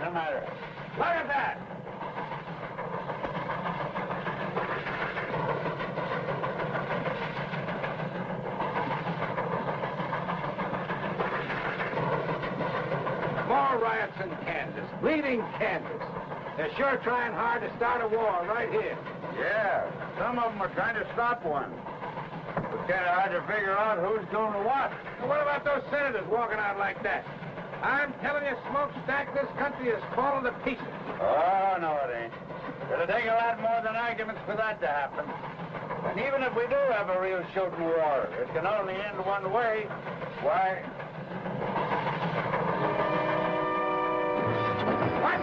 the matter? Look at that! More riots in Kansas, bleeding Kansas. They're sure trying hard to start a war right here. Yeah, some of them are trying to stop one. It's kind of hard to figure out who's doing what. Now, what about those senators walking out like that? I'm telling you, Smokestack, this country is falling to pieces. Oh, no, it ain't. It'll take a lot more than arguments for that to happen. And even if we do have a real shooting war, it can only end one way. Why? What?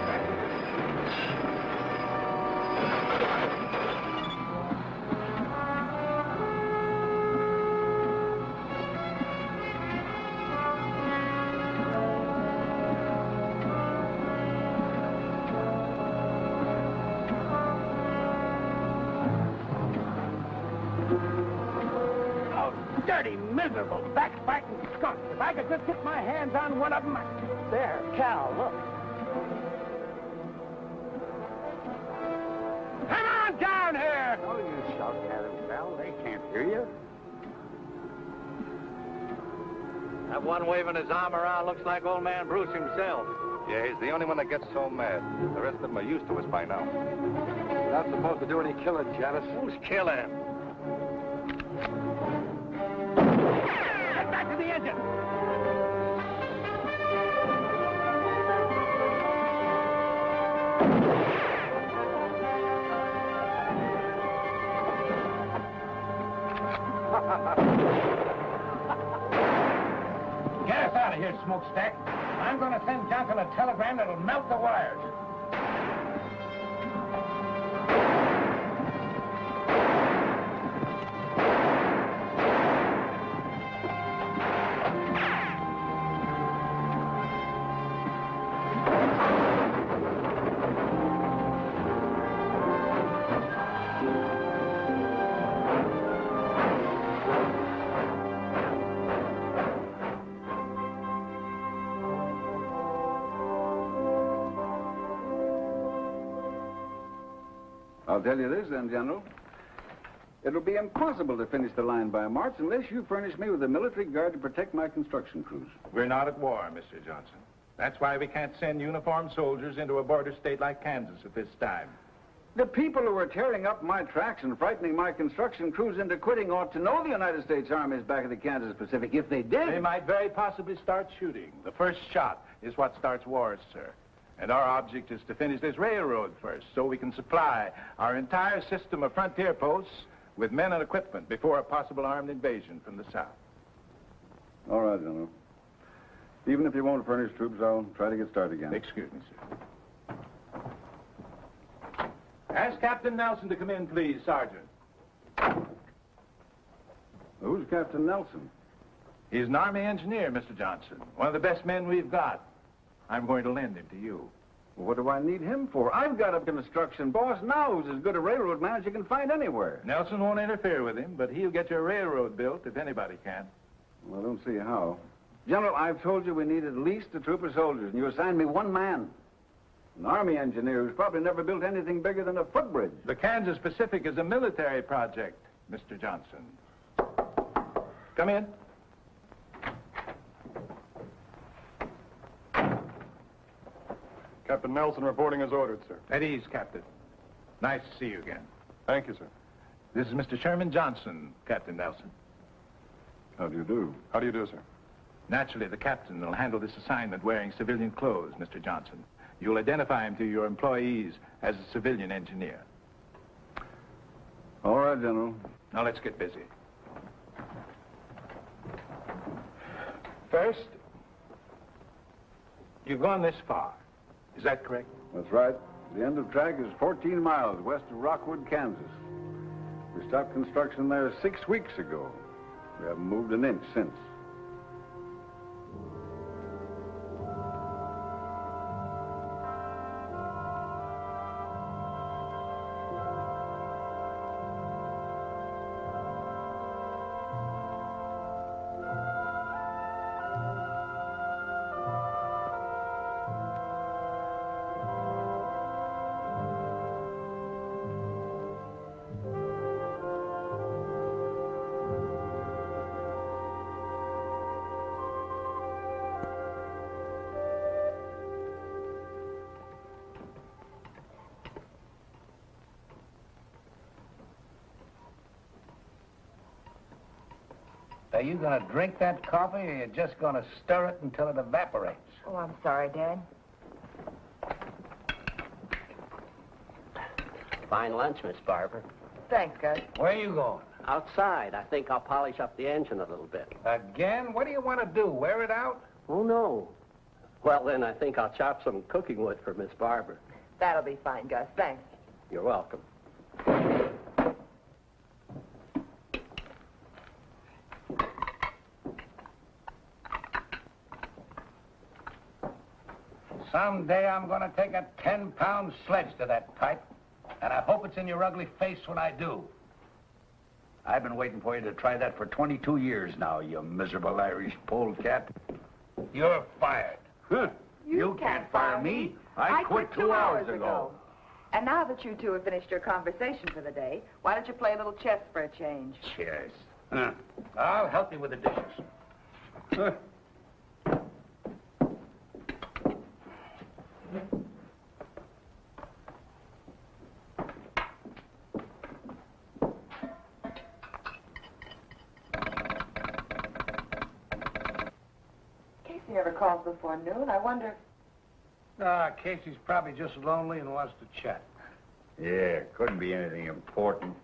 Dirty, miserable, backbiting skunks. If I could just get my hands on one of them. There, Cal, look. Come on down here! Oh, you shout at them, pal. They can't hear you. That one waving his arm around looks like old man Bruce himself. Yeah, he's the only one that gets so mad. The rest of them are used to us by now. You're not supposed to do any killing, Janice. Who's killing? Get back to the engine! Get us out of here, Smokestack. I'm going to send Johnson a telegram that'll melt the wires. I'll tell you this then, General. It'll be impossible to finish the line by March unless you furnish me with a military guard to protect my construction crews. We're not at war, Mr. Johnson. That's why we can't send uniformed soldiers into a border state like Kansas at this time. The people who are tearing up my tracks and frightening my construction crews into quitting ought to know the United States Army is back in the Kansas Pacific. If they did... They might very possibly start shooting. The first shot is what starts wars, sir. And our object is to finish this railroad first so we can supply our entire system of frontier posts with men and equipment before a possible armed invasion from the south. All right, General. Even if you won't furnish troops, I'll try to get started again. Excuse me, sir. Ask Captain Nelson to come in, please, Sergeant. Who's Captain Nelson? He's an Army engineer, Mr. Johnson. One of the best men we've got. I'm going to lend him to you. Well, what do I need him for? I've got a construction boss now who's as good a railroad man as you can find anywhere. Nelson won't interfere with him, but he'll get your railroad built if anybody can. Well, I don't see how. General, I've told you we need at least a troop of soldiers, and you assigned me one man. An Army engineer who's probably never built anything bigger than a footbridge. The Kansas Pacific is a military project, Mr. Johnson. Come in. Captain Nelson reporting as ordered, sir. At ease, Captain. Nice to see you again. Thank you, sir. This is Mr. Sherman Johnson, Captain Nelson. How do you do? How do you do, sir? Naturally, the captain will handle this assignment wearing civilian clothes, Mr. Johnson. You'll identify him to your employees as a civilian engineer. All right, General. Now, let's get busy. First, you've gone this far. Is that correct? That's right. The end of track is 14 miles west of Rockwood, Kansas. We stopped construction there 6 weeks ago. We haven't moved an inch since. Are you going to drink that coffee, or you're just going to stir it until it evaporates? Oh, I'm sorry, Dad. Fine lunch, Miss Barber. Thanks, Gus. Where are you going? Outside. I think I'll polish up the engine a little bit. Again? What do you want to do, wear it out? Oh, no. Well, then I think I'll chop some cooking wood for Miss Barber. That'll be fine, Gus. Thanks. You're welcome. Someday I'm going to take a 10-pound sledge to that pipe, and I hope it's in your ugly face when I do. I've been waiting for you to try that for 22 years now, you miserable Irish polecat. You're fired. Huh. You can't fire me. I quit 2 hours ago. And now that you two have finished your conversation for the day, why don't you play a little chess for a change? Cheers. I'll help you with the dishes. Huh. Casey never calls before noon. I wonder... Casey's probably just lonely and wants to chat. Yeah, couldn't be anything important.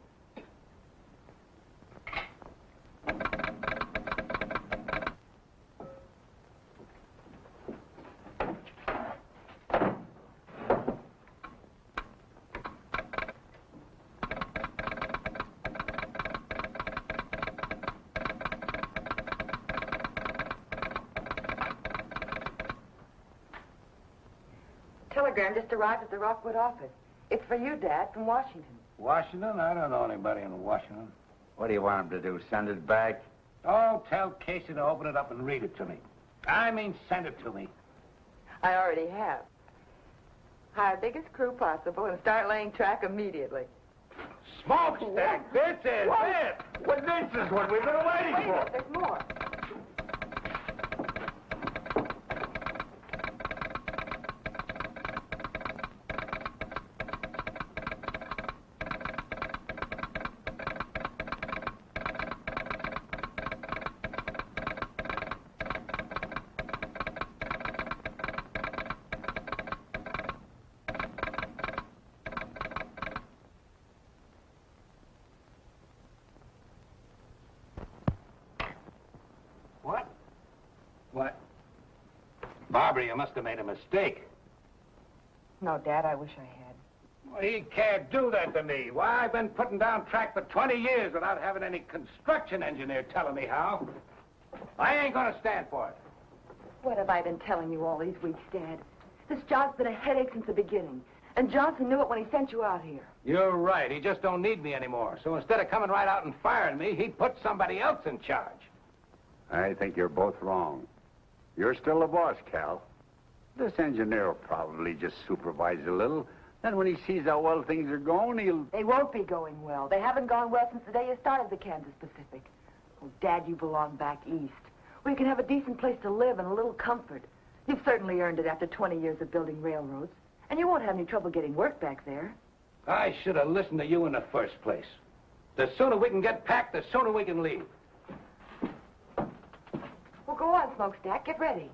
Telegram just arrived at the Rockwood office. It's for you, Dad, from Washington. Washington? I don't know anybody in Washington. What do you want him to do, send it back? Oh, tell Casey to open it up and read it to me. I mean, send it to me. I already have. Hire biggest crew possible and start laying track immediately. Smokestack, this is it. Well, this is what we've been waiting Wait a for. minute, there's more. What? Barbara, you must have made a mistake. No, Dad, I wish I had. Well, he can't do that to me. Why, I've been putting down track for 20 years without having any construction engineer telling me how. I ain't gonna stand for it. What have I been telling you all these weeks, Dad? This job's been a headache since the beginning. And Johnson knew it when he sent you out here. You're right. He just don't need me anymore. So instead of coming right out and firing me, he'd put somebody else in charge. I think you're both wrong. You're still the boss, Cal. This engineer will probably just supervise a little. Then when he sees how well things are going, he'll... They won't be going well. They haven't gone well since the day you started the Kansas Pacific. Oh, Dad, you belong back east, where you can have a decent place to live and a little comfort. You've certainly earned it after 20 years of building railroads. And you won't have any trouble getting work back there. I should have listened to you in the first place. The sooner we can get packed, the sooner we can leave. Well, go on, Smokestack. Get ready.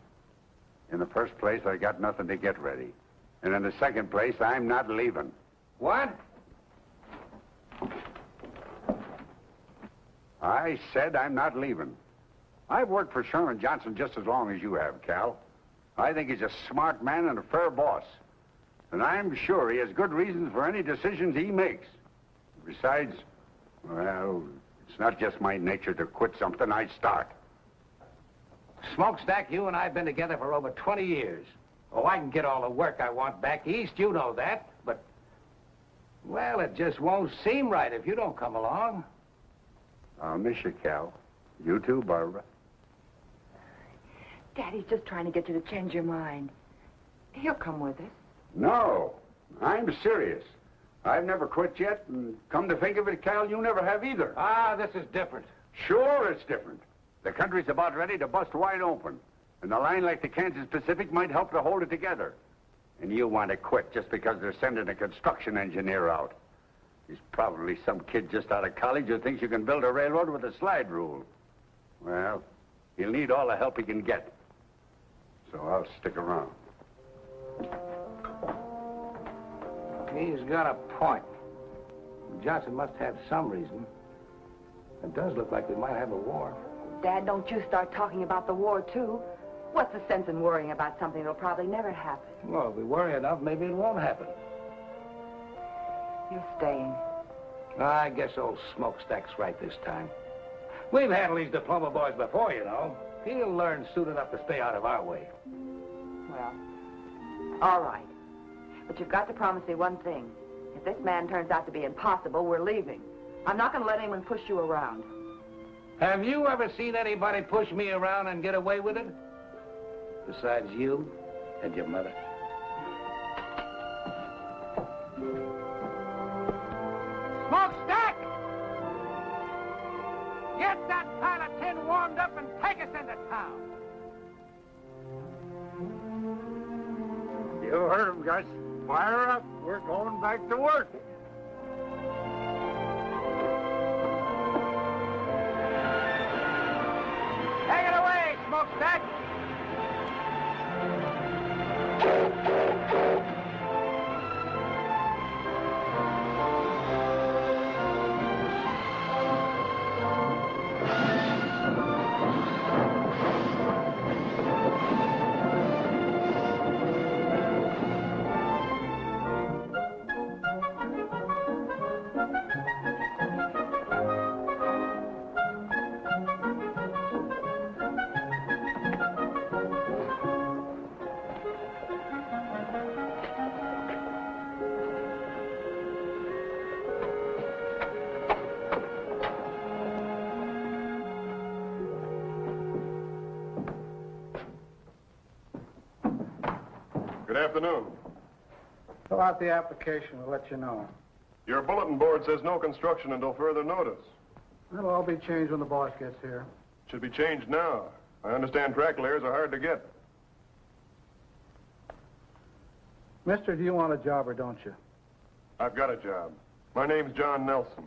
In the first place, I got nothing to get ready. And in the second place, I'm not leaving. What? I said I'm not leaving. I've worked for Sherman Johnson just as long as you have, Cal. I think he's a smart man and a fair boss. And I'm sure he has good reasons for any decisions he makes. Besides, well, it's not just my nature to quit something I start. Smokestack, you and I have been together for over 20 years. Oh, I can get all the work I want back east, you know that. But, well, it just won't seem right if you don't come along. I'll miss you, Cal. You too, Barbara. Daddy's just trying to get you to change your mind. He'll come with us. No, I'm serious. I've never quit yet, and come to think of it, Cal, you never have either. Ah, this is different. Sure, it's different. The country's about ready to bust wide open, and a line like the Kansas Pacific might help to hold it together. And you want to quit just because they're sending a construction engineer out. He's probably some kid just out of college who thinks you can build a railroad with a slide rule. Well, he'll need all the help he can get. So I'll stick around. He's got a point. Johnson must have some reason. It does look like we might have a war. Dad, don't you start talking about the war, too. What's the sense in worrying about something that'll probably never happen? Well, if we worry enough, maybe it won't happen. You're staying. I guess old Smokestack's right this time. We've handled these diploma boys before, you know. He'll learn soon enough to stay out of our way. Well, all right. But you've got to promise me one thing. If this man turns out to be impossible, we're leaving. I'm not going to let anyone push you around. Have you ever seen anybody push me around and get away with it? Besides you and your mother. Smokestack! Get that pile of tin warmed up and take us into town. You heard him, Gus. Fire up. We're going back to work. Take it away, Smokestack! Good afternoon. Fill out the application. We'll let you know. Your bulletin board says no construction until further notice. It'll all be changed when the boss gets here. Should be changed now. I understand track layers are hard to get. Mister, do you want a job or don't you? I've got a job. My name's John Nelson.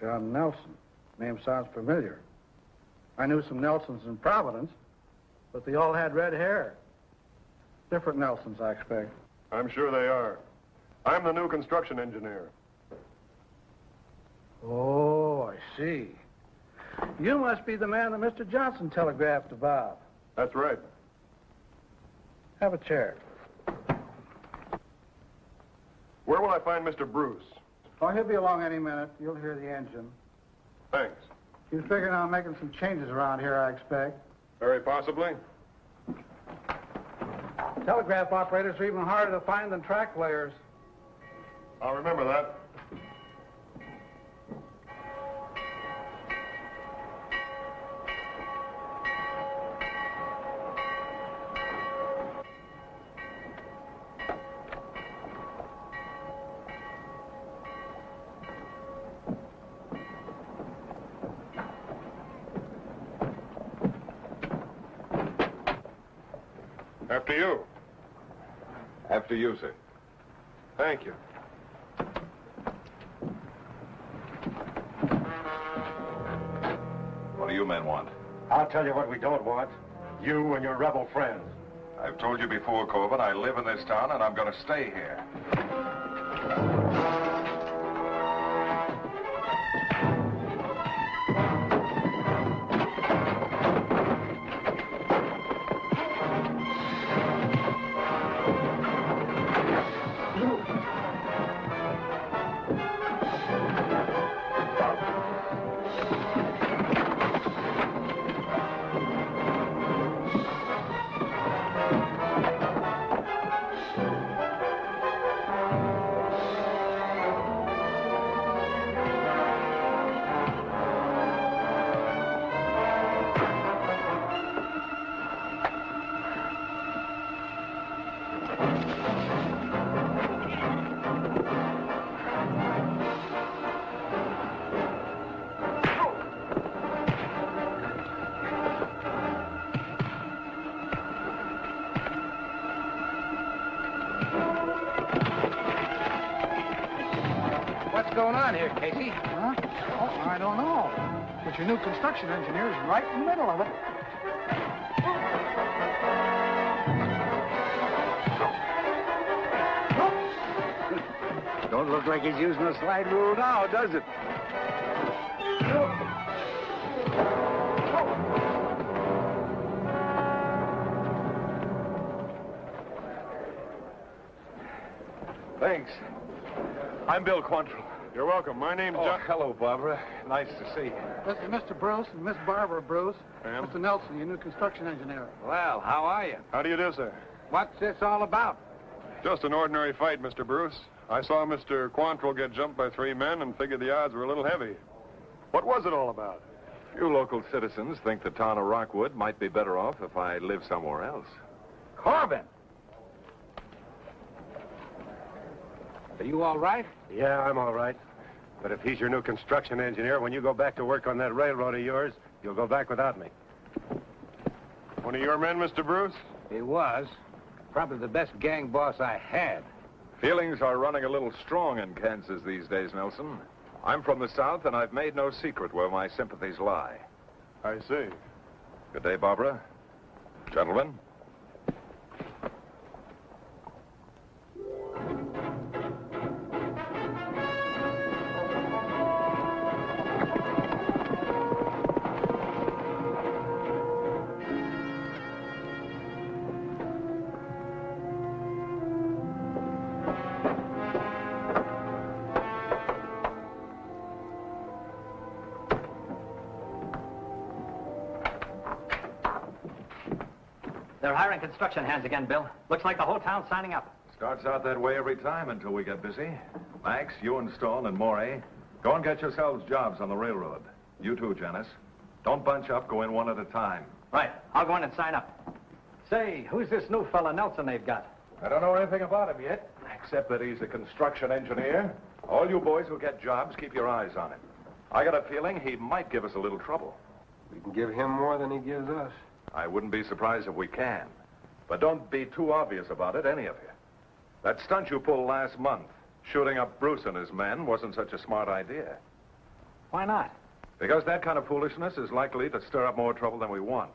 John Nelson. Name sounds familiar. I knew some Nelsons in Providence, but they all had red hair. Different Nelsons, I expect. I'm sure they are. I'm the new construction engineer. Oh, I see. You must be the man that Mr. Johnson telegraphed about. That's right. Have a chair. Where will I find Mr. Bruce? Oh, he'll be along any minute. You'll hear the engine. Thanks. He's figuring on making some changes around here, I expect. Very possibly. Telegraph operators are even harder to find than track layers. I'll remember that. After you. After you, sir. Thank you. What do you men want? I'll tell you what we don't want. You and your rebel friends. I've told you before, Corbin, I live in this town and I'm going to stay here. What's going on here, Casey? Huh? Oh, I don't know. But your new construction engineer is right in the middle of it. Don't look like he's using a slide rule now, does it? Thanks. I'm Bill Quantrill. You're welcome. My name's John. Hello, Barbara. Nice to see you. This is Mr. Bruce and Miss Barbara Bruce. Ma'am? Mr. Nelson, your new construction engineer. Well, how are you? How do you do, sir? What's this all about? Just an ordinary fight, Mr. Bruce. I saw Mr. Quantrill get jumped by 3 men and figured the odds were a little heavy. What was it all about? You local citizens think the town of Rockwood might be better off if I live somewhere else. Corbin! Are you all right? Yeah, I'm all right. But if he's your new construction engineer, when you go back to work on that railroad of yours, you'll go back without me. One of your men, Mr. Bruce? He was. Probably the best gang boss I had. Feelings are running a little strong in Kansas these days, Nelson. I'm from the South, and I've made no secret where my sympathies lie. I see. Good day, Barbara. Gentlemen. They're hiring construction hands again, Bill. Looks like the whole town's signing up. Starts out that way every time until we get busy. Max, you and Stone and Morey, go and get yourselves jobs on the railroad. You too, Janice. Don't bunch up. Go in one at a time. Right. I'll go in and sign up. Say, who's this new fella Nelson they've got? I don't know anything about him yet, except that he's a construction engineer. All you boys who get jobs, keep your eyes on him. I got a feeling he might give us a little trouble. We can give him more than he gives us. I wouldn't be surprised if we can. But don't be too obvious about it, any of you. That stunt you pulled last month, shooting up Bruce and his men, wasn't such a smart idea. Why not? Because that kind of foolishness is likely to stir up more trouble than we want.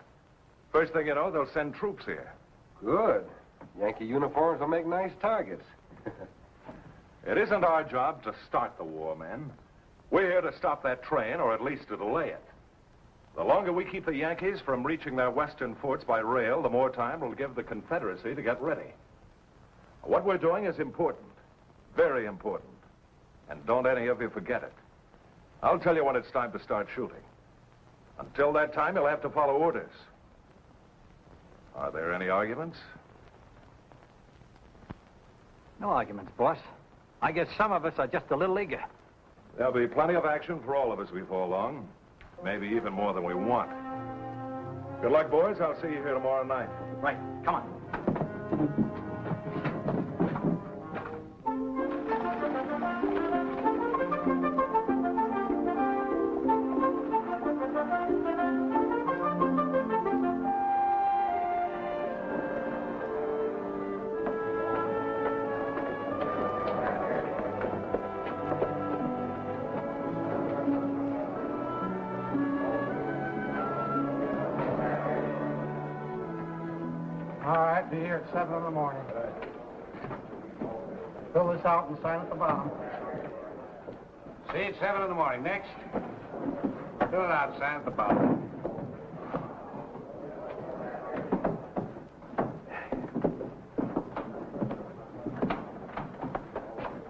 First thing you know, they'll send troops here. Good. Yankee uniforms will make nice targets. It isn't our job to start the war, men. We're here to stop that train, or at least to delay it. The longer we keep the Yankees from reaching their western forts by rail, the more time we'll give the Confederacy to get ready. What we're doing is important. Very important. And don't any of you forget it. I'll tell you when it's time to start shooting. Until that time, you'll have to follow orders. Are there any arguments? No arguments, boss. I guess some of us are just a little eager. There'll be plenty of action for all of us before long. Maybe even more than we want. Good luck, boys. I'll see you here tomorrow night. Right. Come on. All right, be here at 7 in the morning. Fill this out and sign at the bottom. See you at 7 in the morning. Next. Fill it out, sign at the bottom.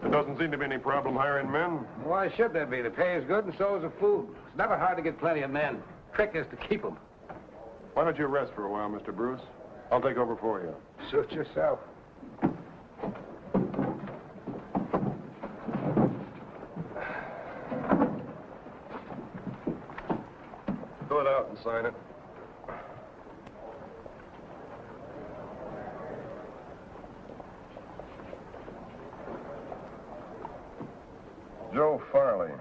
There doesn't seem to be any problem hiring men. Why should there be? The pay is good and so is the food. It's never hard to get plenty of men. Trick is to keep them. Why don't you rest for a while, Mr. Bruce? I'll take over for you. Suit yourself. Fill it out and sign it. Joe Farley.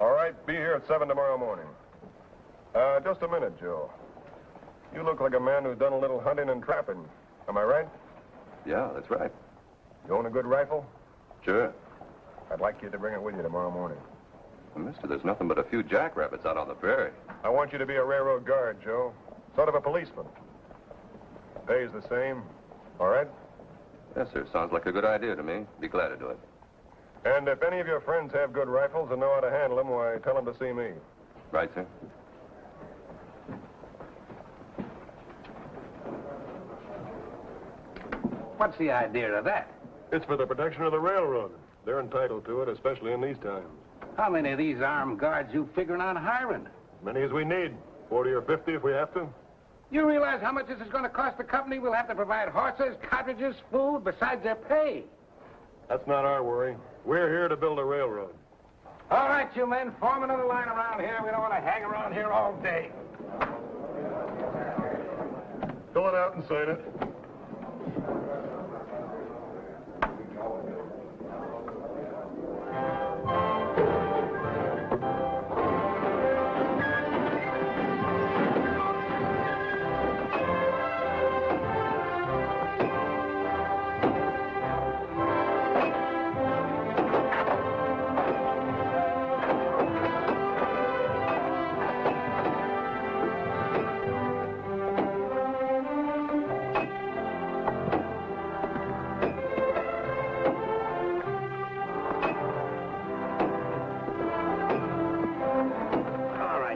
All right, be here at 7 tomorrow morning. Just a minute, Joe. You look like a man who's done a little hunting and trapping. Am I right? Yeah, that's right. You own a good rifle? Sure. I'd like you to bring it with you tomorrow morning. Well, mister, there's nothing but a few jackrabbits out on the prairie. I want you to be a railroad guard, Joe. Sort of a policeman. Pays the same. All right? Yes, sir. Sounds like a good idea to me. Be glad to do it. And if any of your friends have good rifles and know how to handle them, why, tell them to see me. Right, sir? What's the idea of that? It's for the protection of the railroad. They're entitled to it, especially in these times. How many of these armed guards you figuring on hiring? Many as we need. 40 or 50 if we have to. You realize how much this is going to cost the company? We'll have to provide horses, cartridges, food, besides their pay. That's not our worry. We're here to build a railroad. All right, you men, form another line around here. We don't want to hang around here all day. Fill it out and sign it.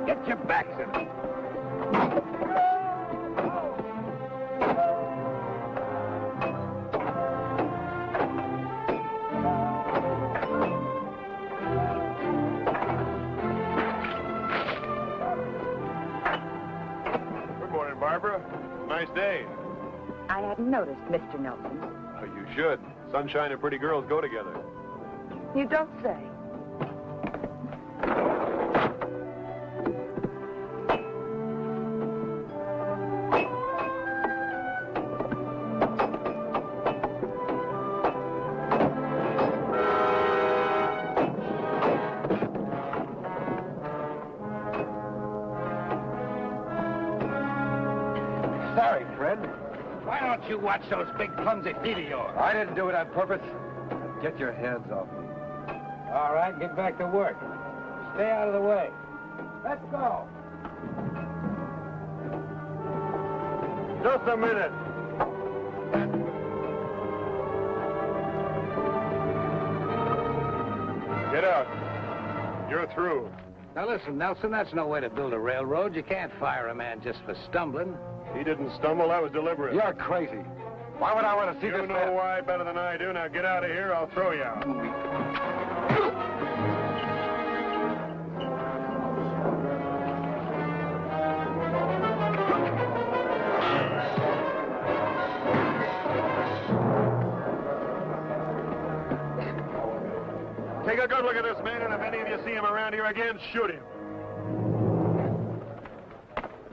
Get your backs in it. Good morning, Barbara. Nice day. I hadn't noticed, Mr. Nelson. Oh, you should. Sunshine and pretty girls go together. You don't say. Sorry, Fred. Why don't you watch those big clumsy feet of yours? I didn't do it on purpose. Get your hands off me. All right, get back to work. Stay out of the way. Let's go. Just a minute. Get out. You're through. Now listen, Nelson, that's no way to build a railroad. You can't fire a man just for stumbling. He didn't stumble. That was deliberate. You're crazy. Why would I want to see You this know man? why better than I do. Now get out of here. I'll throw you out. Take a good look at this man, and if any of you see him around here again, shoot him.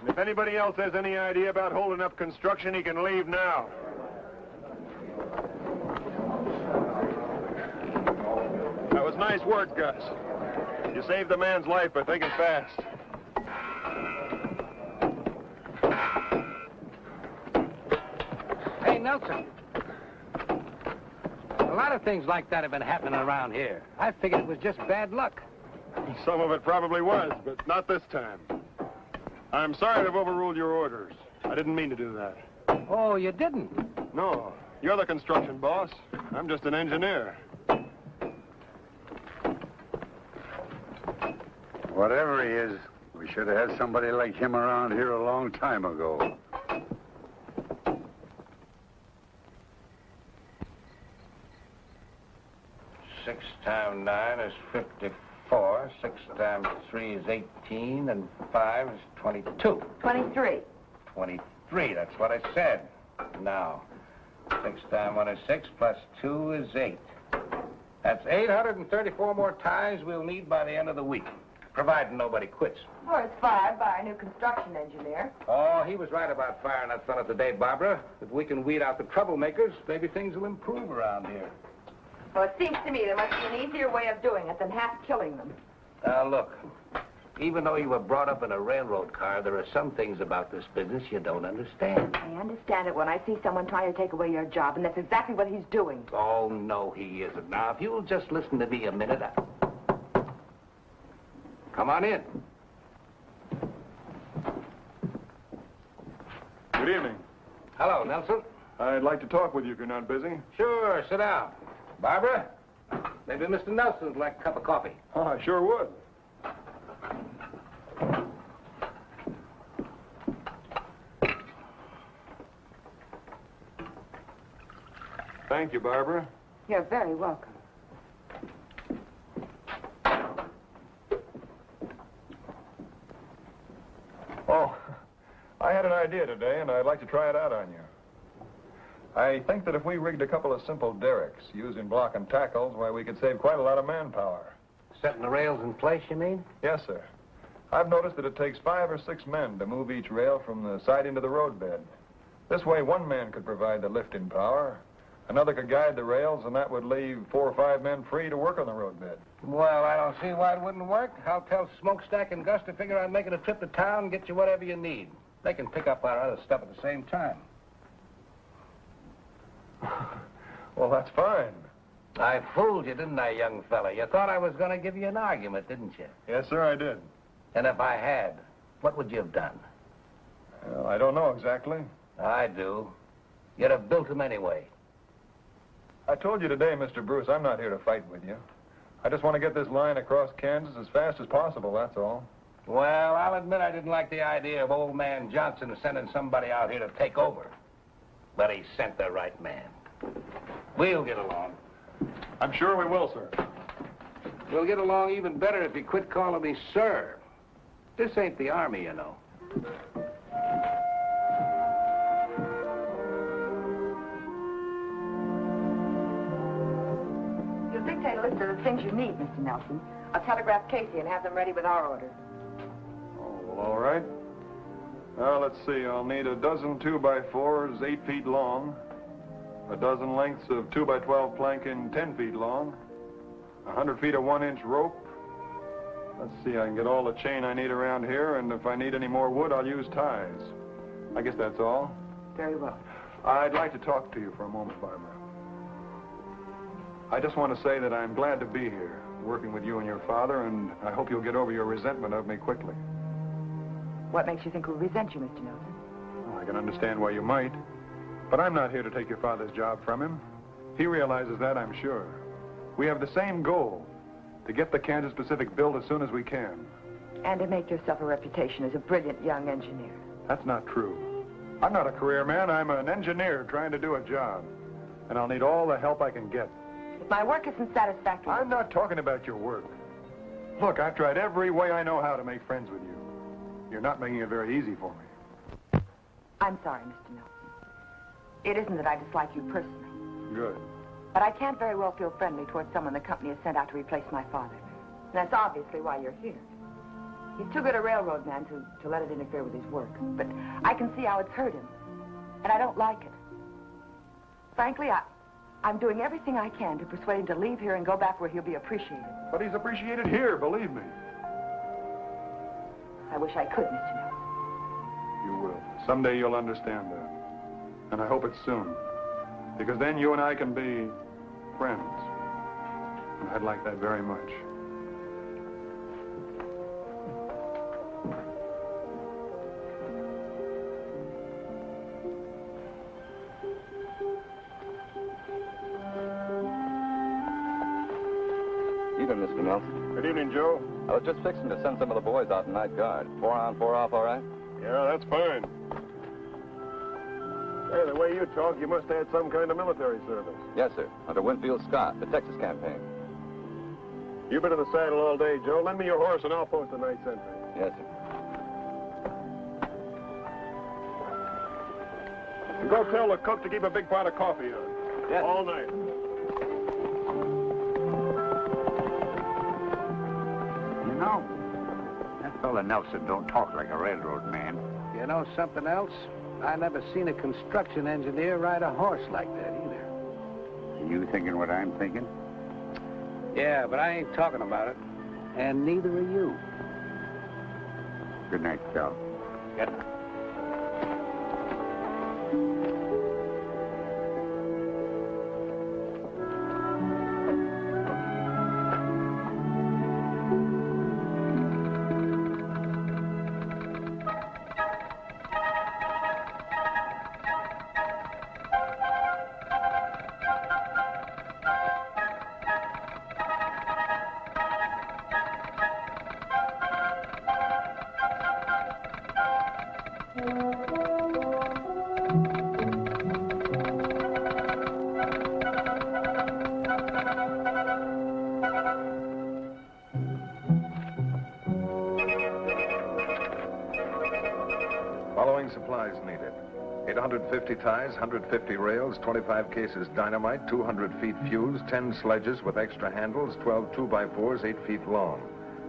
And if anybody else has any idea about holding up construction, he can leave now. That was nice work, Gus. You saved the man's life by thinking fast. Hey, Nelson. A lot of things like that have been happening around here. I figured it was just bad luck. Some of it probably was, but not this time. I'm sorry to have overruled your orders. I didn't mean to do that. Oh, you didn't? No, you're the construction boss. I'm just an engineer. Whatever he is, we should have had somebody like him around here a long time ago. 6 times 9 is 54. 6 times 3 is 18, and 5 is 22. 23. 23, that's what I said. Now, 6 times 1 is 6, plus 2 is 8. That's 834 more times we'll need by the end of the week, providing nobody quits. Or it's fired by our new construction engineer. Oh, he was right about firing that fella today, Barbara. If we can weed out the troublemakers, maybe things will improve around here. Well, it seems to me there must be an easier way of doing it than half killing them. Now, look, even though you were brought up in a railroad car, there are some things about this business you don't understand. I understand it when I see someone trying to take away your job, and that's exactly what he's doing. Oh, no, he isn't. Now, if you'll just listen to me a minute, Come on in. Good evening. Hello, Nelson. I'd like to talk with you if you're not busy. Sure, sit down. Barbara, maybe Mr. Nelson'd like a cup of coffee. Oh, I sure would. Thank you, Barbara. You're very welcome. Oh, I had an idea today, and I'd like to try it out on you. I think that if we rigged a couple of simple derricks using block and tackles, why, we could save quite a lot of manpower. Setting the rails in place, you mean? Yes, sir. I've noticed that it takes 5 or 6 men to move each rail from the siding to the roadbed. This way, one man could provide the lifting power, another could guide the rails, and that would leave 4 or 5 men free to work on the roadbed. Well, I don't see why it wouldn't work. I'll tell Smokestack and Gus to figure on making a trip to town and get you whatever you need. They can pick up our other stuff at the same time. Well, that's fine. I fooled you, didn't I, young fella? You thought I was going to give you an argument, didn't you? Yes, sir, I did. And if I had, what would you have done? Well, I don't know exactly. I do. You'd have built them anyway. I told you today, Mr. Bruce, I'm not here to fight with you. I just want to get this line across Kansas as fast as possible, that's all. Well, I'll admit I didn't like the idea of old man Johnson sending somebody out here to take over. But he sent the right man. We'll get along. I'm sure we will, sir. We'll get along even better if you quit calling me sir. This ain't the Army, you know. You'll dictate a list of the things you need, Mr. Nelson. I'll telegraph Casey and have them ready with our orders. Oh, well, all right. Let's see. I'll need a dozen 2x4s 8 feet long, a dozen lengths of 2x12 planking 10 feet long, 100 feet of 1-inch rope. Let's see, I can get all the chain I need around here, and if I need any more wood, I'll use ties. I guess that's all. Very well. I'd like to talk to you for a moment, Barbara. I just want to say that I'm glad to be here, working with you and your father, and I hope you'll get over your resentment of me quickly. What makes you think we'll resent you, Mr. Nelson? Well, I can understand why you might, but I'm not here to take your father's job from him. He realizes that, I'm sure. We have the same goal, to get the Kansas Pacific built as soon as we can. And to make yourself a reputation as a brilliant young engineer. That's not true. I'm not a career man. I'm an engineer trying to do a job. And I'll need all the help I can get. If my work isn't satisfactory... I'm not talking about your work. Look, I've tried every way I know how to make friends with you. You're not making it very easy for me. I'm sorry, Mr. Nelson. It isn't that I dislike you personally. Good. But I can't very well feel friendly towards someone the company has sent out to replace my father. And that's obviously why you're here. He's too good a railroad man to let it interfere with his work. But I can see how it's hurt him. And I don't like it. Frankly, I'm doing everything I can to persuade him to leave here and go back where he'll be appreciated. But he's appreciated here, believe me. I wish I could, Mr. Nelson. You will. Someday you'll understand that. And I hope it's soon. Because then you and I can be friends. And I'd like that very much. Evening, Mr. Nelson. Good evening, Joe. I was just fixing to send some of the boys out in night guard. 4 on, 4 off, all right? Yeah, that's fine. Hey, the way you talk, you must have had some kind of military service. Yes, sir. Under Winfield Scott, the Texas campaign. You've been in the saddle all day, Joe. Lend me your horse and I'll post a night sentry. Yes, sir. And go tell the cook to keep a big pot of coffee on. Yes. All night. You know, that fella Nelson don't talk like a railroad man. You know something else? I never seen a construction engineer ride a horse like that either. Are you thinking what I'm thinking? Yeah, but I ain't talking about it. And neither are you. Good night, Cal. Good night. Following supplies needed. 850 ties, 150 rails, 25 cases dynamite, 200 feet fuse, 10 sledges with extra handles, 12 2x4s 8 feet long,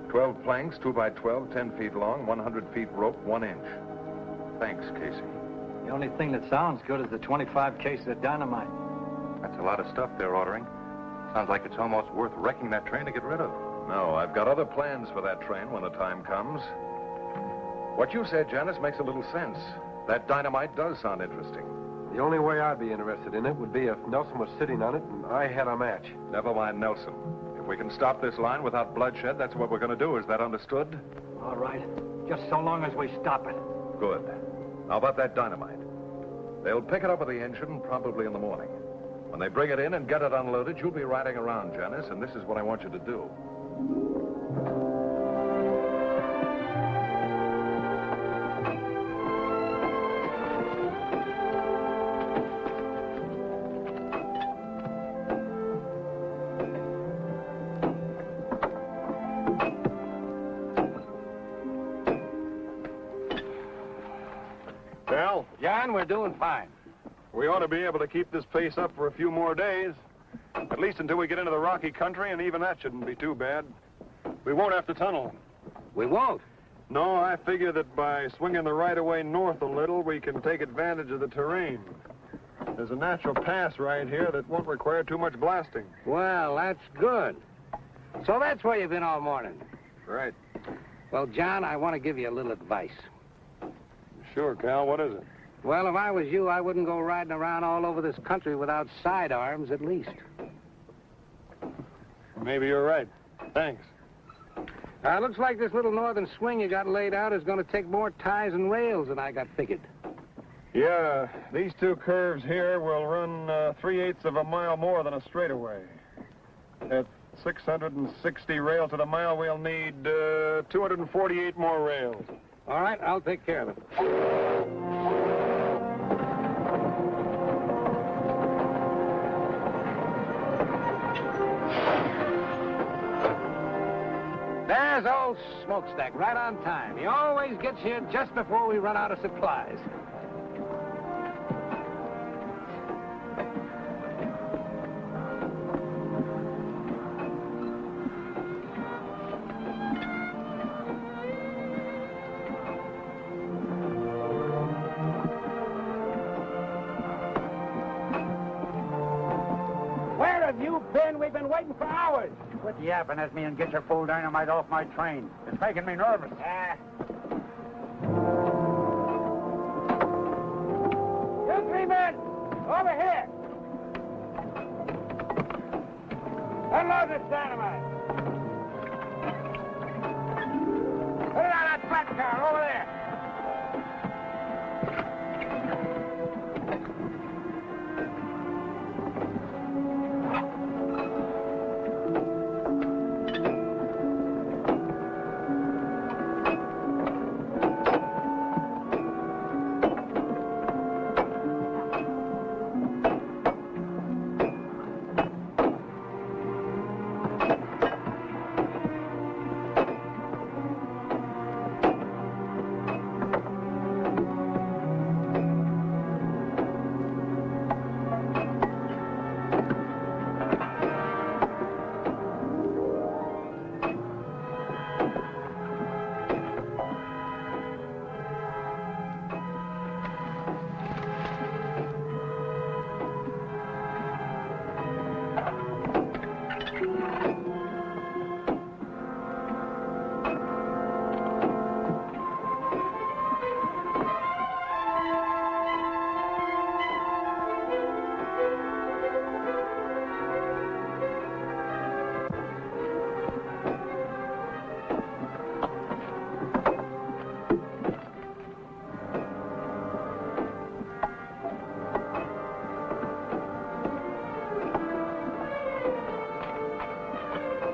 12 planks 2x12, 10 feet long, 100 feet rope, 1 inch. Thanks, Casey. The only thing that sounds good is the 25 cases of dynamite. That's a lot of stuff they're ordering. Sounds like it's almost worth wrecking that train to get rid of. No, I've got other plans for that train when the time comes. What you said, Janice, makes a little sense. That dynamite does sound interesting. The only way I'd be interested in it would be if Nelson was sitting on it and I had a match. Never mind Nelson. If we can stop this line without bloodshed, that's what we're going to do. Is that understood? All right. Just so long as we stop it. Good. How about that dynamite? They'll pick it up with the engine probably in the morning. When they bring it in and get it unloaded, you'll be riding around, Janice, and this is what I want you to do. Well, John, we're doing fine. we ought to be able to keep this pace up for a few more days. At least until we get into the rocky country, and even that shouldn't be too bad. We won't have to tunnel. We won't. No, I figure that by swinging the right-of-way north a little, we can take advantage of the terrain. There's a natural pass right here that won't require too much blasting. Well, that's good. So that's where you've been all morning. Right. Well, John, I want to give you a little advice. Sure, Cal, what is it? Well, if I was you, I wouldn't go riding around all over this country without sidearms, at least. Maybe you're right. Thanks. Looks like this little northern swing you got laid out is going to take more ties and rails than I got figured. Yeah, these two curves here will run 3/8 of a mile more than a straightaway. At 660 rails to the mile, we'll need 248 more rails. All right, I'll take care of it. There's old Smokestack, right on time. He always gets here just before we run out of supplies. Where have you been? We've been waiting for hours. Quit yapping at me and get your full dynamite off my train. It's making me nervous. You three men, over here. Unload this dynamite. Put it on that flat car over there.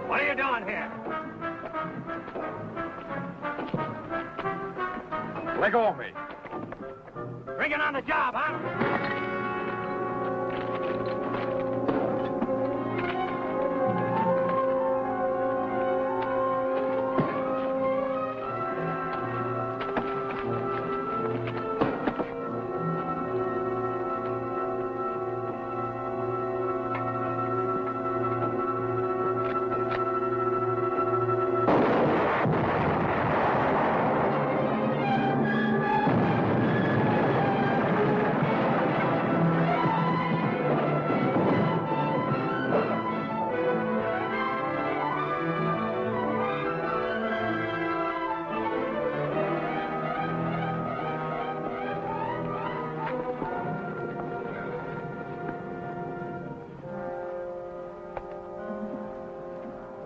What are you doing here? Let go of me. Bring it on the job, huh?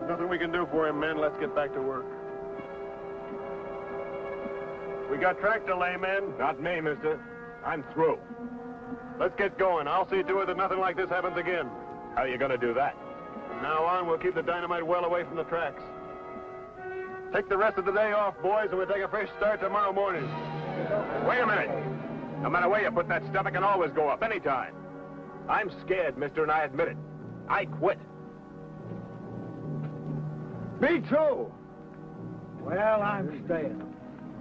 Nothing we can do for him, men. Let's get back to work. We got track delay, men. Not me, mister. I'm through. Let's get going. I'll see to it that nothing like this happens again. How are you gonna do that? From now on, we'll keep the dynamite well away from the tracks. Take the rest of the day off, boys, and we'll take a fresh start tomorrow morning. Wait a minute. No matter where you put that stuff, it can always go up anytime. I'm scared, mister, and I admit it. I quit. Me too. Well, I'm staying.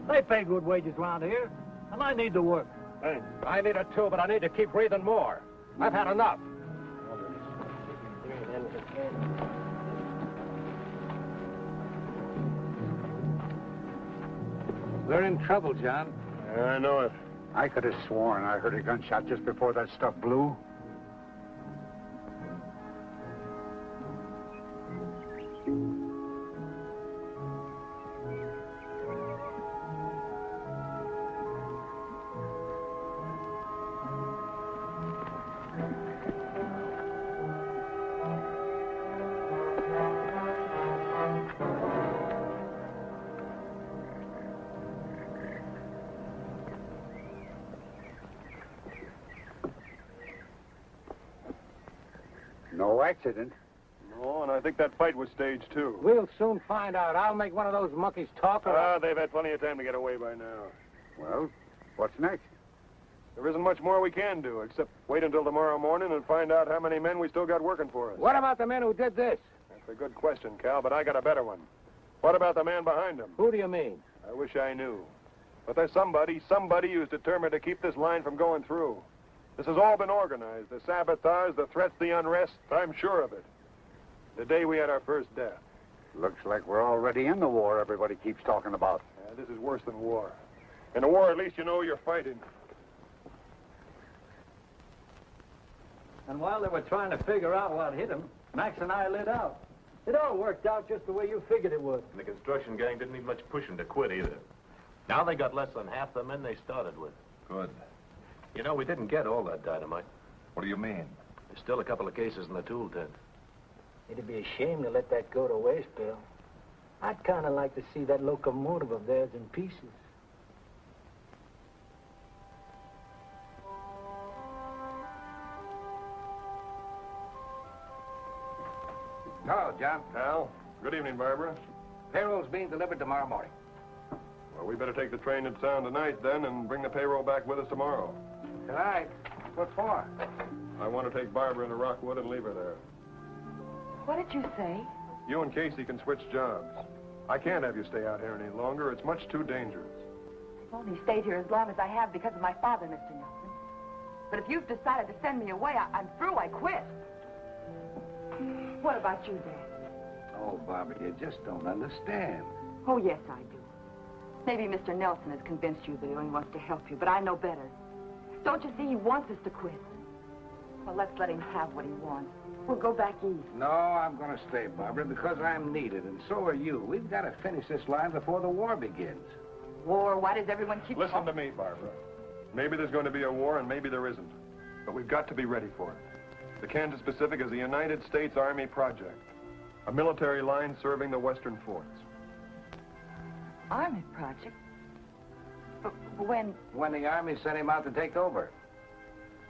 They pay good wages around here, and I need to work. Thanks. I need it too, but I need to keep breathing more. I've had enough. We're in trouble, John. I know it. I could have sworn I heard a gunshot just before that stuff blew. No accident. No, and I think that fight was staged, too. We'll soon find out. I'll make one of those monkeys talk or... They've had plenty of time to get away by now. Well, what's next? There isn't much more we can do, except wait until tomorrow morning and find out how many men we still got working for us. What about the men who did this? That's a good question, Cal, but I got a better one. What about the man behind him? Who do you mean? I wish I knew. But there's somebody who's determined to keep this line from going through. This has all been organized. The sabotage, the threats, the unrest. I'm sure of it. The day we had our first death. Looks like we're already in the war everybody keeps talking about. This is worse than war. In a war, at least you know you're fighting. And while they were trying to figure out what hit him, Max and I lit out. It all worked out just the way you figured it would. And the construction gang didn't need much pushing to quit either. Now they got less than half the men they started with. Good. You know, we didn't get all that dynamite. What do you mean? There's still a couple of cases in the tool tent. It'd be a shame to let that go to waste, Bill. I'd kind of like to see that locomotive of theirs in pieces. Hello, John. Al, good evening, Barbara. Payroll's being delivered tomorrow morning. Well, we better take the train to town tonight, then, and bring the payroll back with us tomorrow. Tonight? What for? I want to take Barbara into Rockwood and leave her there. What did you say? You and Casey can switch jobs. I can't have you stay out here any longer. It's much too dangerous. I've only stayed here as long as I have because of my father, Mr. Nelson. But if you've decided to send me away, I'm through. I quit. What about you, Dad? Oh, Barbara, you just don't understand. Oh, yes, I do. Maybe Mr. Nelson has convinced you that he only wants to help you, but I know better. Don't you see he wants us to quit? Well, let's let him have what he wants. We'll go back east. No, I'm going to stay, Barbara, because I'm needed, and so are you. We've got to finish this line before the war begins. War? Why does everyone keep... Listen to me, Barbara. Maybe there's going to be a war, and maybe there isn't. But we've got to be ready for it. The Kansas Pacific is a United States Army project. A military line serving the western forts. Army project? But when... When the Army sent him out to take over.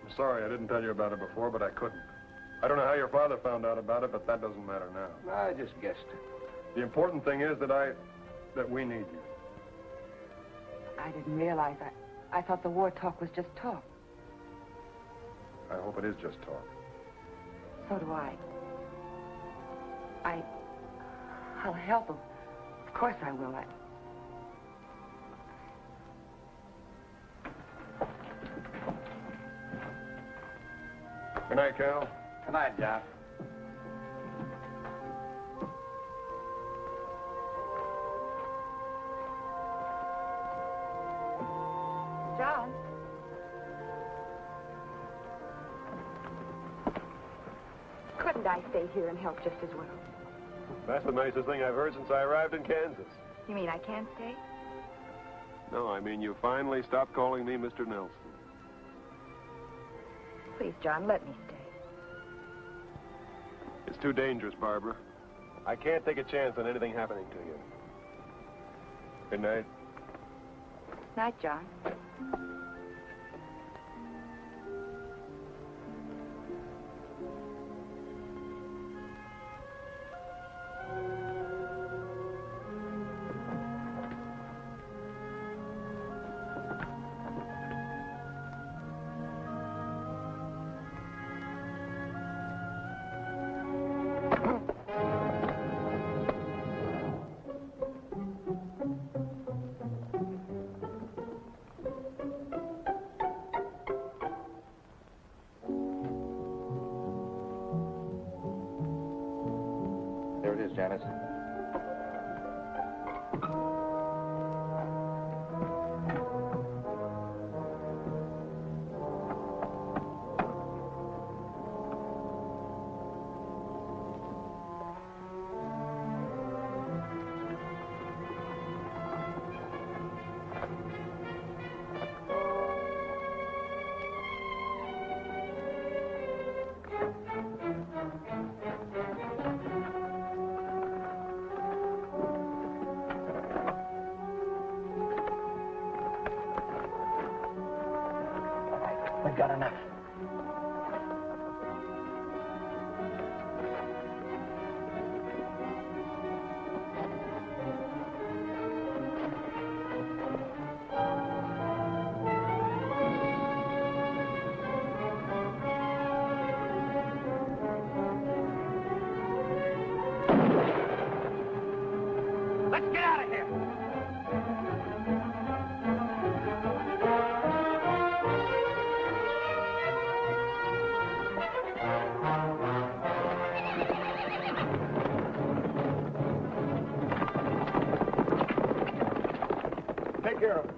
I'm sorry I didn't tell you about it before, but I couldn't. I don't know how your father found out about it, but that doesn't matter now. I just guessed. The important thing is that we need you. I didn't realize I thought the war talk was just talk. I hope it is just talk. So do I. I'll help him. Of course I will. Good night, Cal. Good night, John. John? Couldn't I stay here and help just as well? That's the nicest thing I've heard since I arrived in Kansas. You mean I can't stay? No, I mean you finally stopped calling me Mr. Nelson. Please, John, let me stay. It's too dangerous, Barbara. I can't take a chance on anything happening to you. Good night. Night, John. There it is, Janice. We've got enough. Let's get out of here. Take care of it.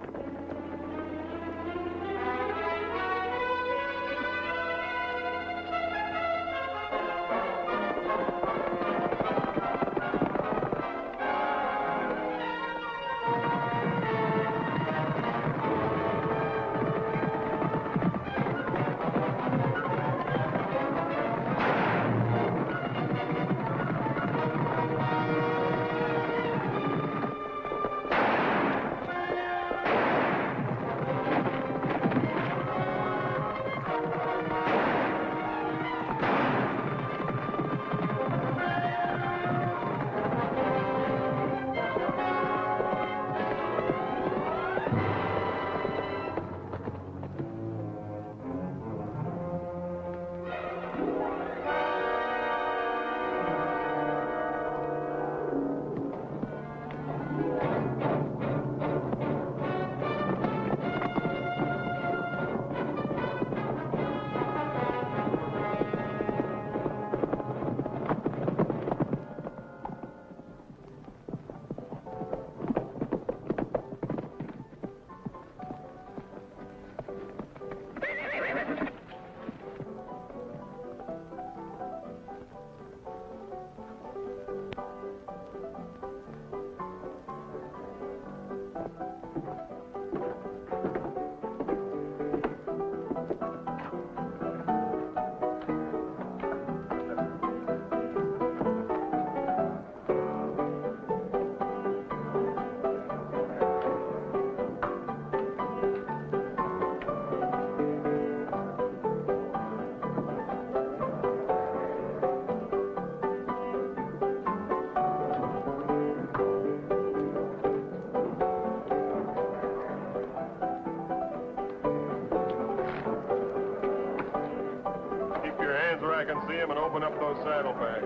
where I can see him and open up those saddlebags.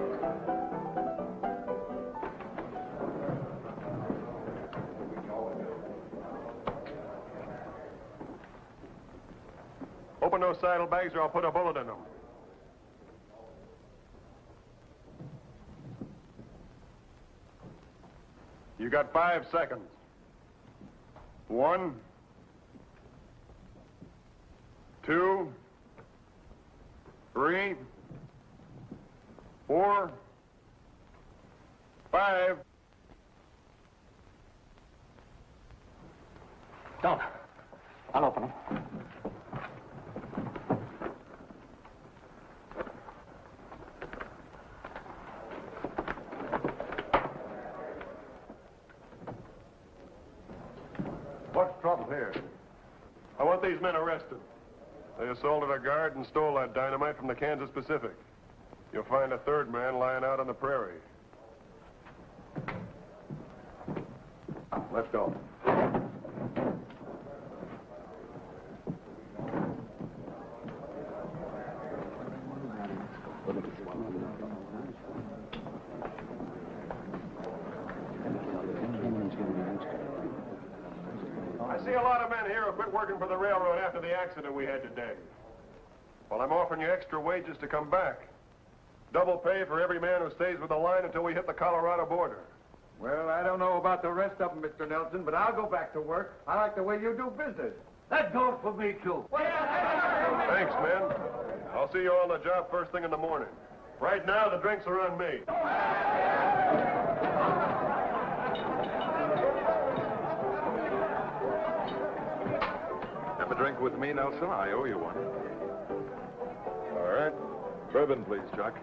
Open those saddlebags or I'll put a bullet in them. You got 5 seconds. 1, 2, 3, 4, 5. Don't. I'll open them. What's trouble here? I want these men arrested. They assaulted a guard and stole that dynamite from the Kansas Pacific. You'll find a third man lying out on the prairie. Let's go. I see a lot of men here who quit working for the railroad after the accident we had today. Well, I'm offering you extra wages to come back. Double pay for every man who stays with the line until we hit the Colorado border. Well, I don't know about the rest of them, Mr. Nelson, but I'll go back to work. I like the way you do business. That goes for me, too. Thanks, men. I'll see you all on the job first thing in the morning. Right now, the drinks are on me. Have a drink with me, Nelson? I owe you one. All right. Bourbon, please, Chuck.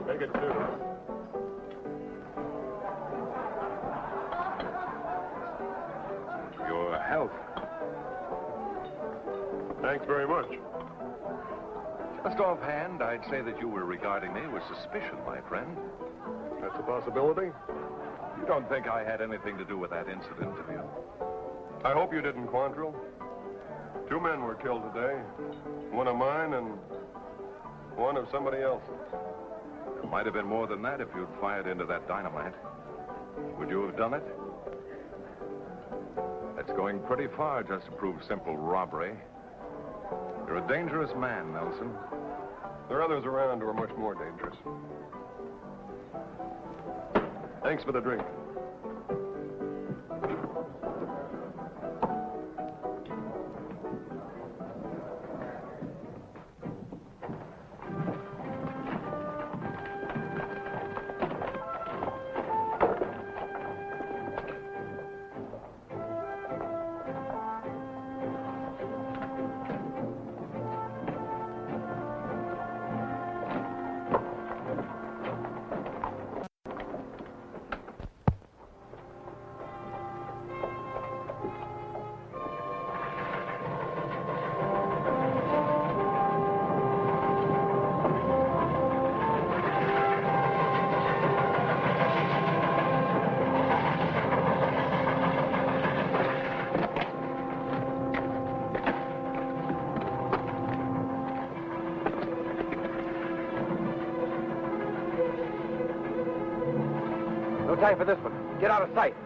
Take it, too. Your health. Thanks very much. Just offhand, I'd say that you were regarding me with suspicion, my friend. That's a possibility. You don't think I had anything to do with that incident, do you? I hope you didn't, Quantrill. 2 men were killed today. One of mine and one of somebody else's. It might have been more than that if you'd fired into that dynamite. Would you have done it? That's going pretty far just to prove simple robbery. You're a dangerous man, Nelson. There are others around who are much more dangerous. Thanks for the drink. No time for this one. Get out of sight.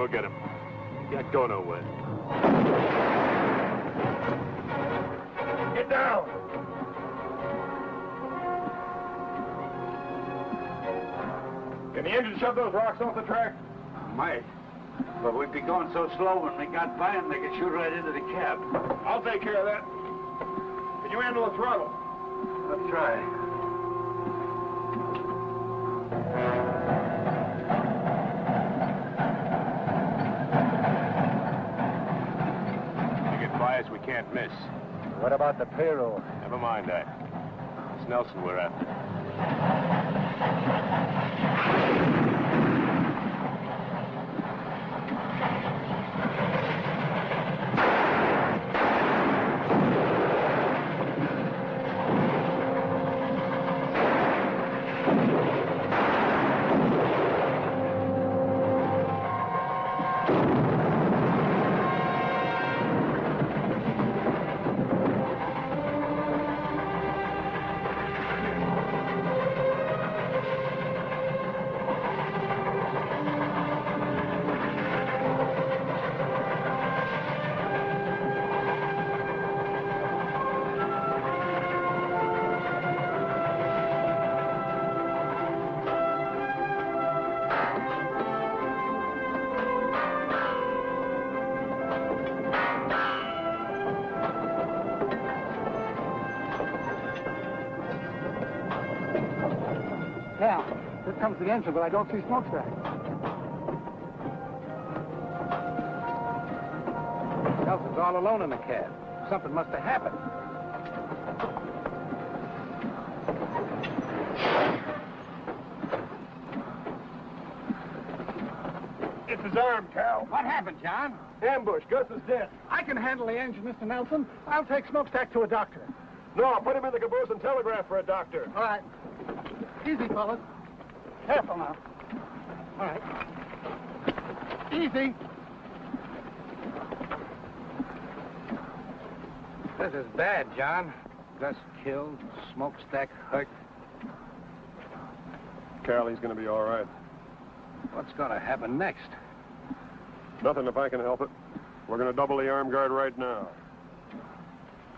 We'll get him. Can't go nowhere. Get down! Can the engine shove those rocks off the track? Might. But we'd be going so slow when we got by them, they could shoot right into the cab. I'll take care of that. Can you handle the throttle? Let's try. We get bias we can't miss. What about the payroll? Never mind that. It's Nelson we're after. Now, here comes the engine, but I don't see smokestack. Nelson's all alone in the cab. Something must have happened. It's his arm, Cal. What happened, John? Ambush. Gus is dead. I can handle the engine, Mr. Nelson. I'll take smokestack to a doctor. No, put him in the caboose and telegraph for a doctor. All right. Easy, fellas. Careful now. All right. Easy. This is bad, John. Gus killed, smokestack hurt. Cal, he's going to be all right. What's going to happen next? Nothing if I can help it. We're going to double the arm guard right now.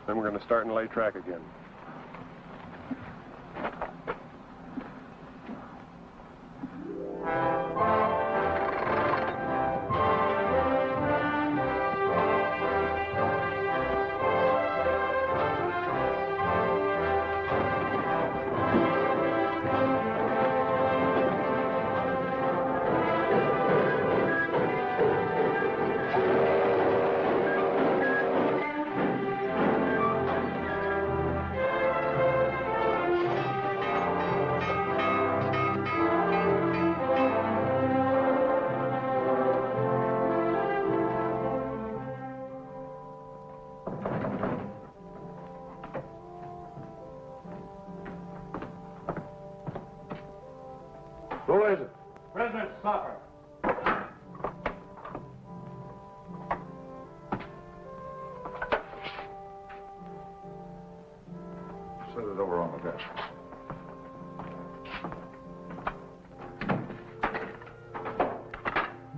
Then we're going to start and lay track again. Who is it? Prisoner Stopper. Set it over on the desk.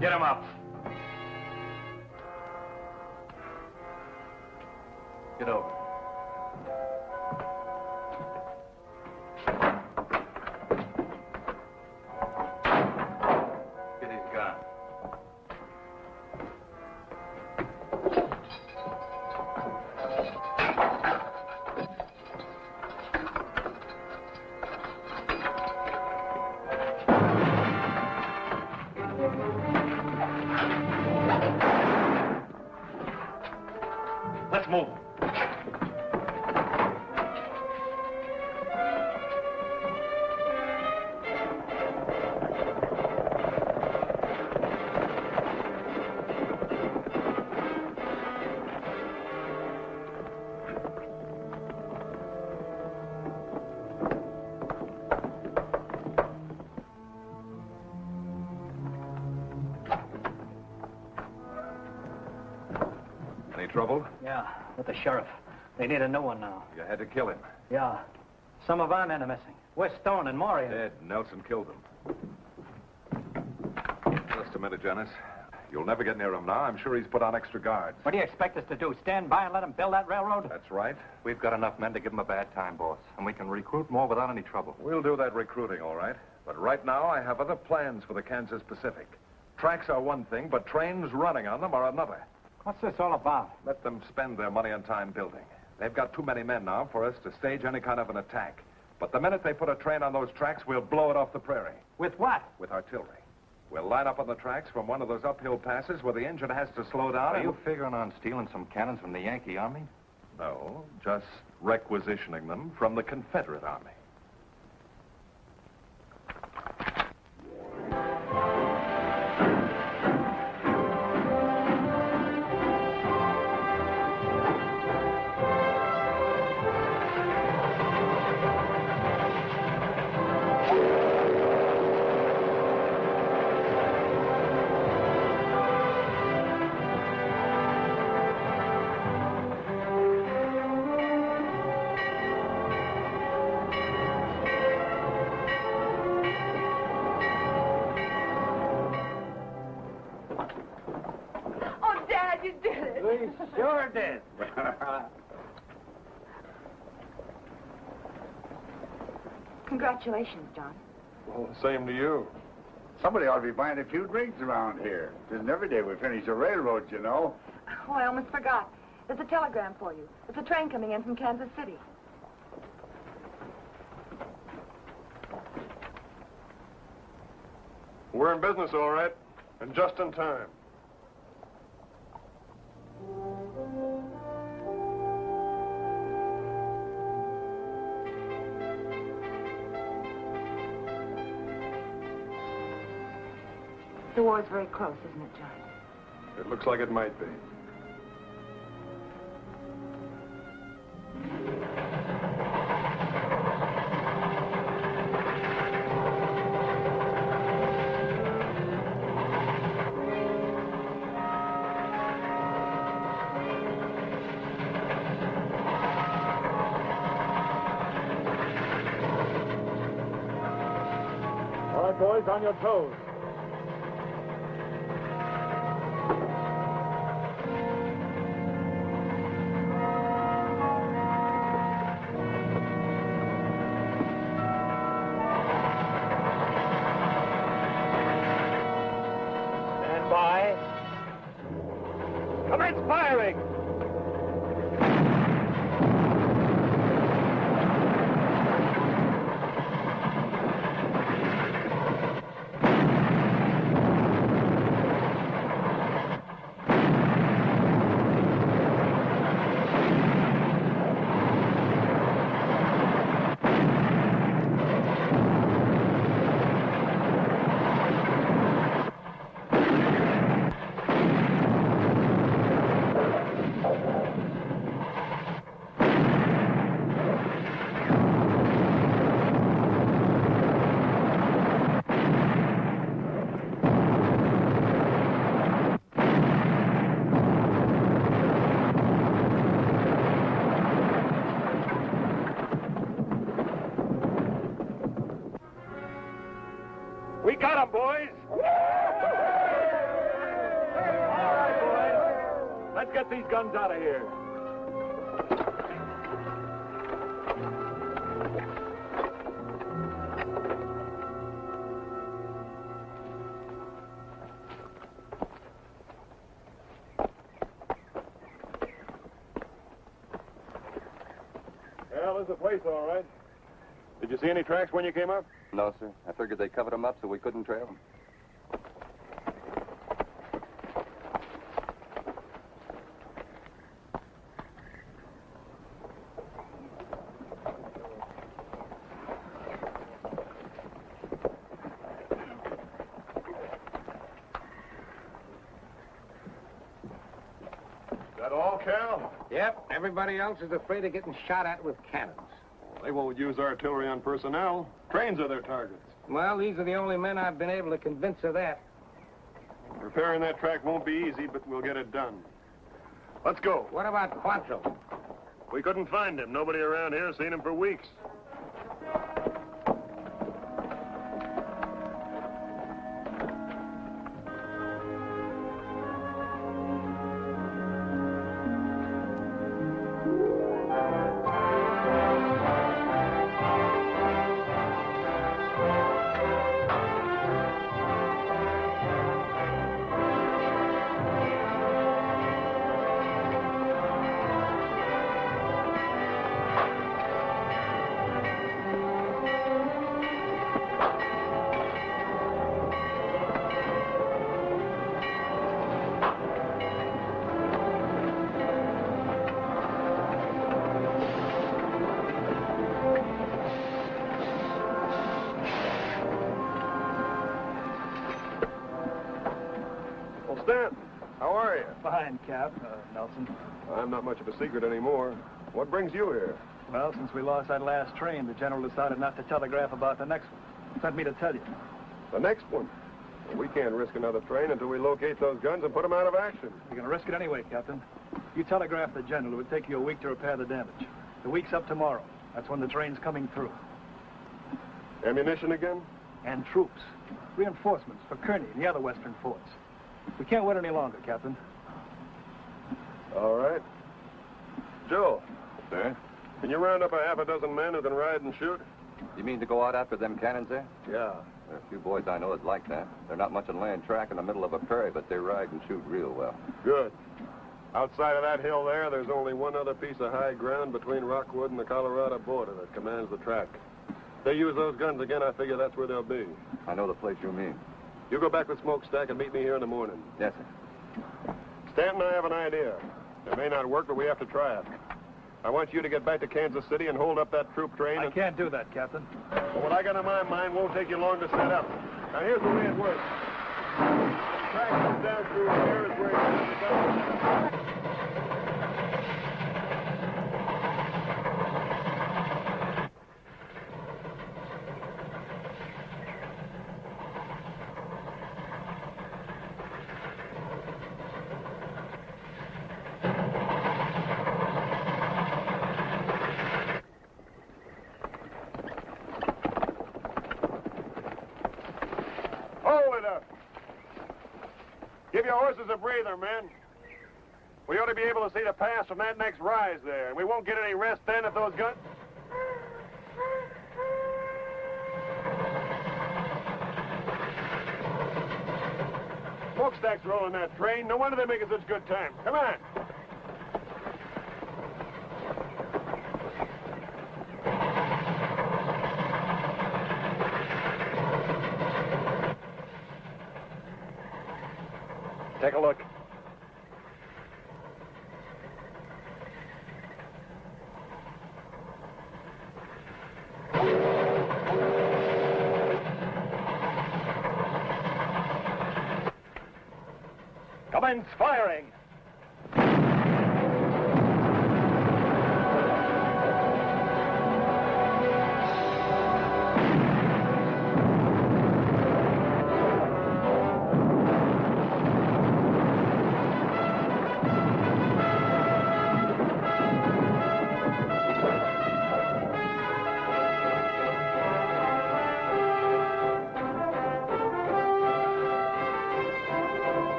Get him up. Get over. Get his gun. Let's move. Any trouble? Yeah, with the sheriff. They need a new one now. You had to kill him. Yeah. Some of our men are missing. We're Stone and Morian. Dead. Nelson killed him. Just a minute, Janice. You'll never get near him now. I'm sure he's put on extra guards. What do you expect us to do, stand by and let him build that railroad? That's right. We've got enough men to give him a bad time, boss. And we can recruit more without any trouble. We'll do that recruiting, all right. But right now, I have other plans for the Kansas Pacific. Tracks are one thing, but trains running on them are another. What's this all about? Let them spend their money and time building. They've got too many men now for us to stage any kind of an attack. But the minute they put a train on those tracks, we'll blow it off the prairie. With what? With artillery. We'll line up on the tracks from one of those uphill passes where the engine has to slow down. Are you figuring on stealing some cannons from the Yankee Army? No, just requisitioning them from the Confederate Army. Oh, Dad, you did it. We sure did. Congratulations, John. Well, same to you. Somebody ought to be buying a few drinks around here. It isn't every day we finish a railroad, you know. Oh, I almost forgot. There's a telegram for you. It's a train coming in from Kansas City. We're in business, all right, and just in time. The war's very close, isn't it, John? It looks like it might be. All right, boys, on your toes. Stand by. Commence firing! We got him, boys! All right, boys. Let's get these guns out of here. Well, there's the place, all right. Did you see any tracks when you came up? No, sir. I figured they covered them up so we couldn't trail them. Is that all, Cal? Yep, everybody else is afraid of getting shot at with cannons. They won't use artillery on personnel. Trains are their targets. Well, these are the only men I've been able to convince of that. Repairing that track won't be easy, but we'll get it done. Let's go. What about Quantrill? We couldn't find him. Nobody around here has seen him for weeks. How are you? Fine, Cap. Nelson. I'm not much of a secret anymore. What brings you here? Well, since we lost that last train, the general decided not to telegraph about the next one. Sent me to tell you. The next one? Well, we can't risk another train until we locate those guns and put them out of action. You're going to risk it anyway, Captain. You telegraphed the general. It would take you a week to repair the damage. The week's up tomorrow. That's when the train's coming through. Ammunition again? And troops. Reinforcements for Kearney and the other western forts. We can't wait any longer, Captain. All right. Joe. Sir? Can you round up a half a dozen men who can ride and shoot? You mean to go out after them cannons there? Yeah. There are a few boys I know that like that. They're not much on laying track in the middle of a prairie, but they ride and shoot real well. Good. Outside of that hill there's only one other piece of high ground between Rockwood and the Colorado border that commands the track. If they use those guns again, I figure that's where they'll be. I know the place you mean. You go back with Smokestack and meet me here in the morning. Yes, sir. Stanton and I have an idea. It may not work, but we have to try it. I want you to get back to Kansas City and hold up that troop train. I can't do that, Captain. Well, what I got in my mind won't take you long to set up. Now, here's the way it works. The track comes down through here is where you Give your horses a breather, men. We ought to be able to see the pass from that next rise there, and we won't get any rest then if those guns... Smokestack's rolling that train. No wonder they're making such good time. Come on. Take a look. Commence firing.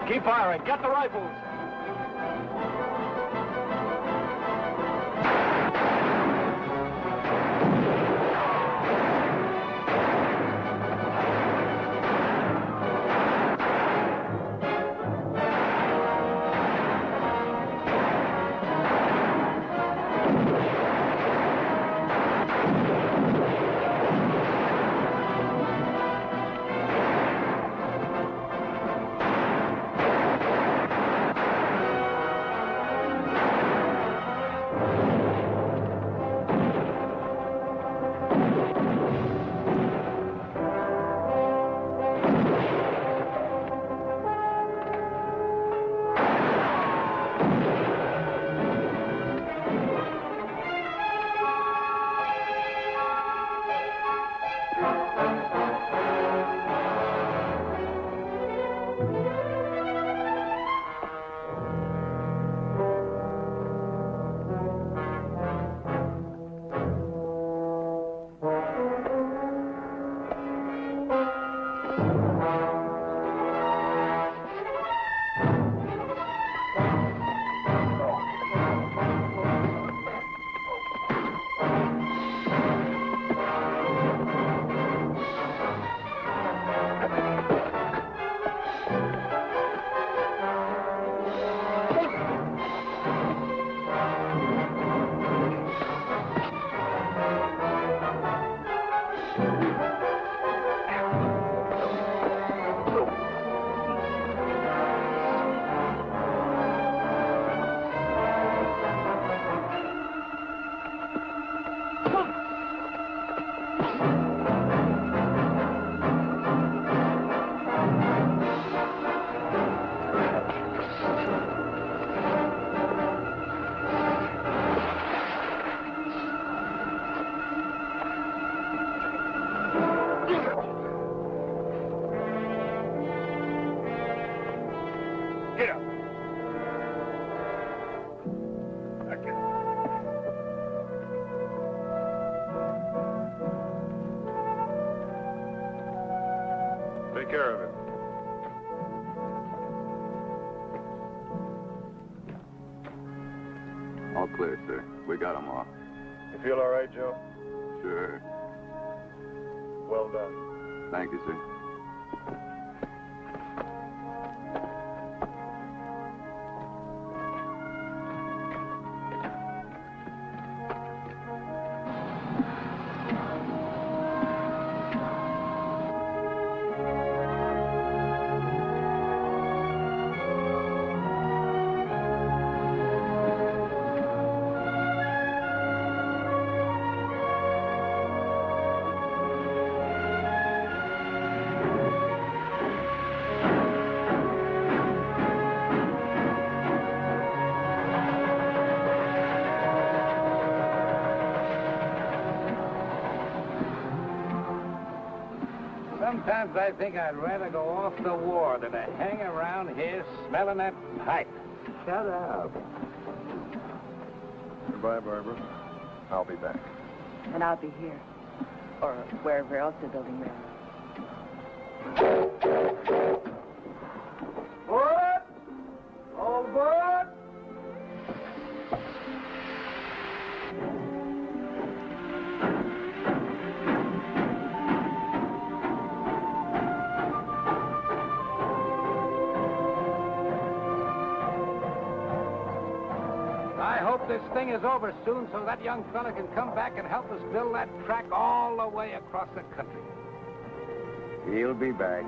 Keep firing. Get the rifles. take care of it. All clear, sir. We got them all. You feel all right, Joe? Sure. Well done. Thank you, sir. Sometimes I think I'd rather go off the war than to hang around here smelling that pipe. Shut up. Goodbye, Barbara. I'll be back. And I'll be here. Or wherever else they're building railroads. Board! All board! I hope this thing is over soon so that young fella can come back and help us build that track all the way across the country. He'll be back.